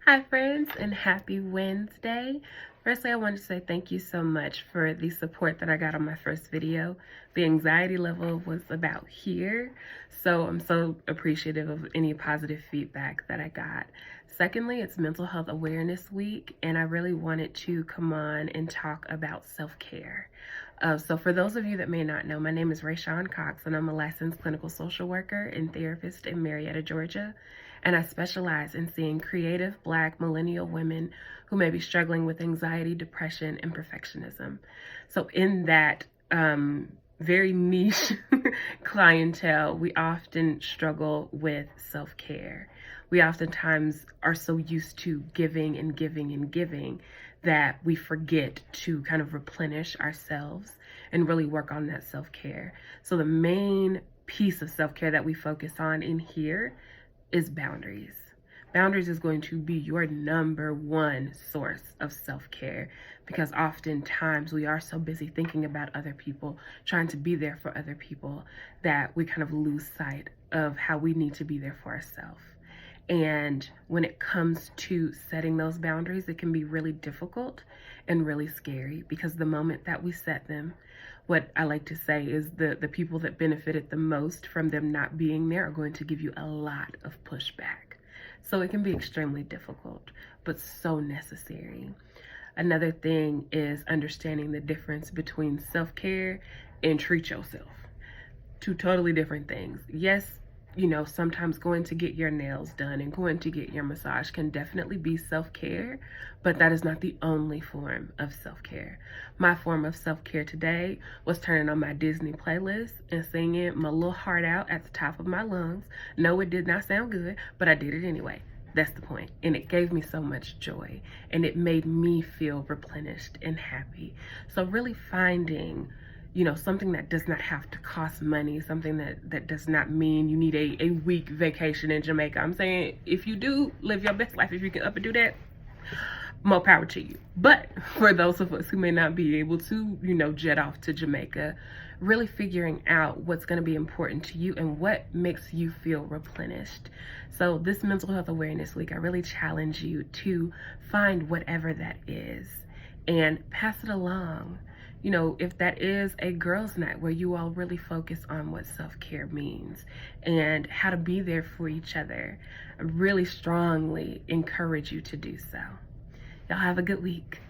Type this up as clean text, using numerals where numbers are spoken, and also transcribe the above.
Hi friends, and happy Wednesday. Firstly, I wanted to say thank you so much for the support that I got on my first video. The anxiety level was about here, so I'm so appreciative of any positive feedback that I got. Secondly, it's Mental Health Awareness Week, and I really wanted to come on and talk about self-care. So for those of you that may not know, my name is Rayshawn Cox, and I'm a licensed clinical social worker and therapist in Marietta, Georgia. And I specialize in seeing creative Black millennial women who may be struggling with anxiety, depression, and perfectionism. So in that very niche clientele, we often struggle with self-care. We oftentimes are so used to giving and giving and giving that we forget to kind of replenish ourselves and really work on that self-care. So the main piece of self-care that we focus on in here is boundaries. Boundaries is going to be your number one source of self-care, because oftentimes we are so busy thinking about other people, trying to be there for other people, that we kind of lose sight of how we need to be there for ourselves. And when it comes to setting those boundaries, it can be really difficult and really scary, because the moment that we set them, what I like to say is the people that benefited the most from them not being there are going to give you a lot of pushback. So it can be extremely difficult, but so necessary. Another thing is understanding the difference between self-care and treat yourself. Two totally different things. Yes, sometimes going to get your nails done and going to get your massage can definitely be self-care, but that is not the only form of self-care. My form of self-care today was turning on my Disney playlist and singing my little heart out at the top of my lungs. No, it did not sound good, but I did it anyway. That's the point. And it gave me so much joy, and it made me feel replenished and happy. So really finding something that does not have to cost money, something that does not mean you need a week vacation in Jamaica. I'm saying, if you do, live your best life. If you can up and do that, more power to you. But for those of us who may not be able to, jet off to Jamaica, really figuring out what's going to be important to you and what makes you feel replenished. So this Mental Health Awareness Week, I really challenge you to find whatever that is and pass it along. If that is a girls' night where you all really focus on what self-care means and how to be there for each other, I really strongly encourage you to do so. Y'all have a good week.